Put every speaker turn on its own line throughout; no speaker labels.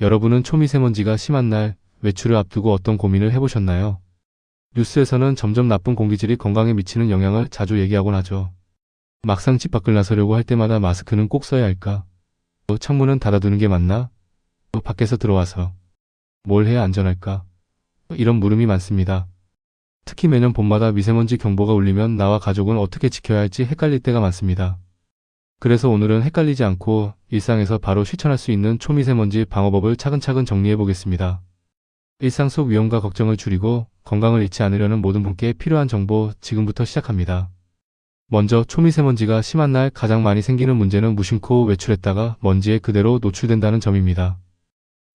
여러분은 초미세먼지가 심한 날 외출을 앞두고 어떤 고민을 해보셨나요? 뉴스에서는 점점 나쁜 공기질이 건강에 미치는 영향을 자주 얘기하곤 하죠. 막상 집 밖을 나서려고 할 때마다 마스크는 꼭 써야 할까? 창문은 닫아두는 게 맞나? 밖에서 들어와서 뭘 해야 안전할까? 이런 물음이 많습니다. 특히 매년 봄마다 미세먼지 경보가 울리면 나와 가족은 어떻게 지켜야 할지 헷갈릴 때가 많습니다. 그래서 오늘은 헷갈리지 않고 일상에서 바로 실천할 수 있는 초미세먼지 방어법을 차근차근 정리해 보겠습니다. 일상 속 위험과 걱정을 줄이고 건강을 잃지 않으려는 모든 분께 필요한 정보 지금부터 시작합니다. 먼저 초미세먼지가 심한 날 가장 많이 생기는 문제는 무심코 외출했다가 먼지에 그대로 노출된다는 점입니다.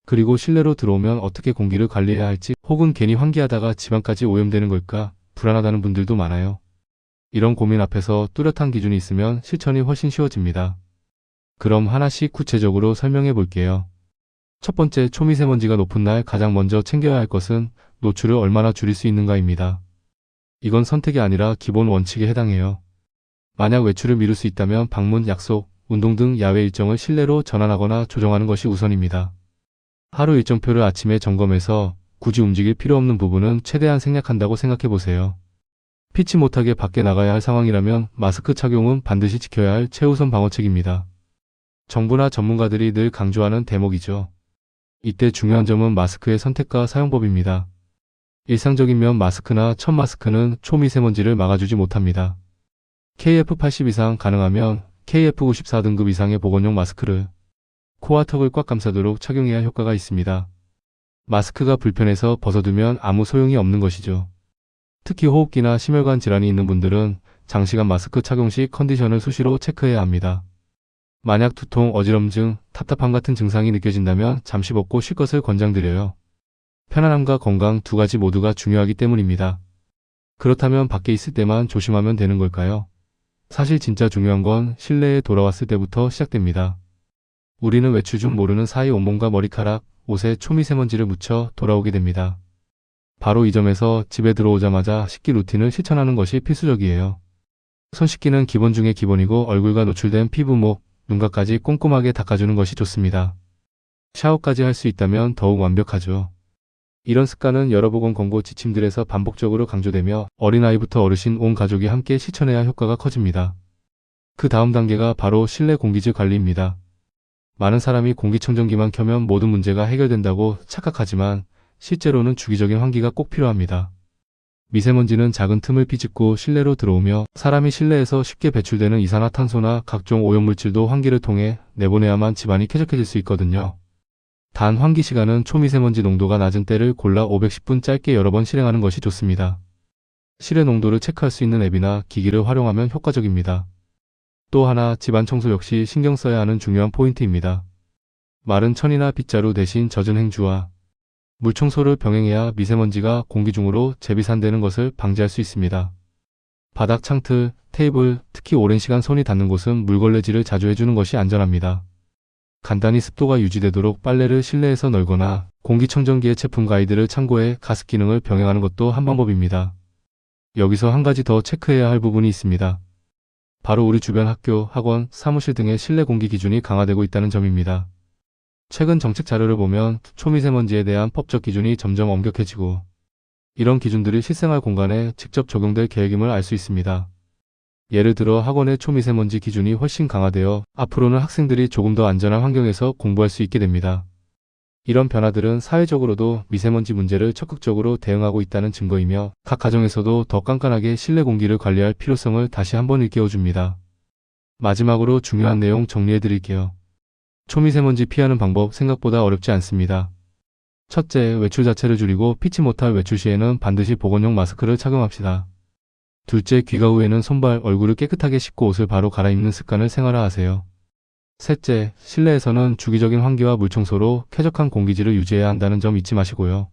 그리고 실내로 들어오면 어떻게 공기를 관리해야 할지 혹은 괜히 환기하다가 집안까지 오염되는 걸까 불안하다는 분들도 많아요. 이런 고민 앞에서 뚜렷한 기준이 있으면 실천이 훨씬 쉬워집니다. 그럼 하나씩 구체적으로 설명해 볼게요. 첫 번째, 초미세먼지가 높은 날 가장 먼저 챙겨야 할 것은 노출을 얼마나 줄일 수 있는가입니다. 이건 선택이 아니라 기본 원칙에 해당해요. 만약 외출을 미룰 수 있다면 방문, 약속, 운동 등 야외 일정을 실내로 전환하거나 조정하는 것이 우선입니다. 하루 일정표를 아침에 점검해서 굳이 움직일 필요 없는 부분은 최대한 생략한다고 생각해 보세요. 피치 못하게 밖에 나가야 할 상황이라면 마스크 착용은 반드시 지켜야 할 최우선 방어책입니다. 정부나 전문가들이 늘 강조하는 대목이죠. 이때 중요한 점은 마스크의 선택과 사용법입니다. 일상적인 면 마스크나 천 마스크는 초미세먼지를 막아주지 못합니다. KF80 이상 가능하면 KF94 등급 이상의 보건용 마스크를 코와 턱을 꽉 감싸도록 착용해야 효과가 있습니다. 마스크가 불편해서 벗어두면 아무 소용이 없는 것이죠. 특히 호흡기나 심혈관 질환이 있는 분들은 장시간 마스크 착용 시 컨디션을 수시로 체크해야 합니다. 만약 두통, 어지럼증, 답답함 같은 증상이 느껴진다면 잠시 벗고 쉴 것을 권장드려요. 편안함과 건강 두 가지 모두가 중요하기 때문입니다. 그렇다면 밖에 있을 때만 조심하면 되는 걸까요? 사실 진짜 중요한 건 실내에 돌아왔을 때부터 시작됩니다. 우리는 외출 중 모르는 사이 온몸과 머리카락, 옷에 초미세먼지를 묻혀 돌아오게 됩니다. 바로 이 점에서 집에 들어오자마자 씻기 루틴을 실천하는 것이 필수적이에요. 손 씻기는 기본 중의 기본이고 얼굴과 노출된 피부, 목, 눈가까지 꼼꼼하게 닦아주는 것이 좋습니다. 샤워까지 할 수 있다면 더욱 완벽하죠. 이런 습관은 여러 보건 권고 지침들에서 반복적으로 강조되며 어린아이부터 어르신 온 가족이 함께 실천해야 효과가 커집니다. 그 다음 단계가 바로 실내 공기질 관리입니다. 많은 사람이 공기청정기만 켜면 모든 문제가 해결된다고 착각하지만 실제로는 주기적인 환기가 꼭 필요합니다. 미세먼지는 작은 틈을 비집고 실내로 들어오며 사람이 실내에서 쉽게 배출되는 이산화탄소나 각종 오염물질도 환기를 통해 내보내야만 집안이 쾌적해질 수 있거든요. 단 환기 시간은 초미세먼지 농도가 낮은 때를 골라 510분 짧게 여러 번 실행하는 것이 좋습니다. 실외 농도를 체크할 수 있는 앱이나 기기를 활용하면 효과적입니다. 또 하나, 집안 청소 역시 신경 써야 하는 중요한 포인트입니다. 마른 천이나 빗자루 대신 젖은 행주와 물청소를 병행해야 미세먼지가 공기 중으로 재비산되는 것을 방지할 수 있습니다. 바닥, 창틀, 테이블, 특히 오랜 시간 손이 닿는 곳은 물걸레질을 자주 해주는 것이 안전합니다. 간단히 습도가 유지되도록 빨래를 실내에서 널거나 공기청정기의 제품 가이드를 참고해 가습 기능을 병행하는 것도 한 방법입니다. 여기서 한 가지 더 체크해야 할 부분이 있습니다. 바로 우리 주변 학교, 학원, 사무실 등의 실내 공기 기준이 강화되고 있다는 점입니다. 최근 정책 자료를 보면 초미세먼지에 대한 법적 기준이 점점 엄격해지고 이런 기준들이 실생활 공간에 직접 적용될 계획임을 알 수 있습니다. 예를 들어 학원의 초미세먼지 기준이 훨씬 강화되어 앞으로는 학생들이 조금 더 안전한 환경에서 공부할 수 있게 됩니다. 이런 변화들은 사회적으로도 미세먼지 문제를 적극적으로 대응하고 있다는 증거이며 각 가정에서도 더 깐깐하게 실내 공기를 관리할 필요성을 다시 한번 일깨워줍니다. 마지막으로 중요한 내용 정리해 드릴게요. 초미세먼지 피하는 방법 생각보다 어렵지 않습니다. 첫째, 외출 자체를 줄이고 피치 못할 외출 시에는 반드시 보건용 마스크를 착용합시다. 둘째, 귀가 후에는 손발, 얼굴을 깨끗하게 씻고 옷을 바로 갈아입는 습관을 생활화하세요. 셋째, 실내에서는 주기적인 환기와 물청소로 쾌적한 공기질을 유지해야 한다는 점 잊지 마시고요.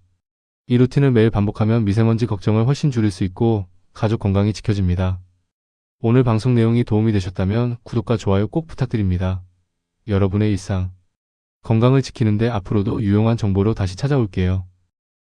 이 루틴을 매일 반복하면 미세먼지 걱정을 훨씬 줄일 수 있고 가족 건강이 지켜집니다. 오늘 방송 내용이 도움이 되셨다면 구독과 좋아요 꼭 부탁드립니다. 여러분의 일상, 건강을 지키는데 앞으로도 유용한 정보로 다시 찾아올게요.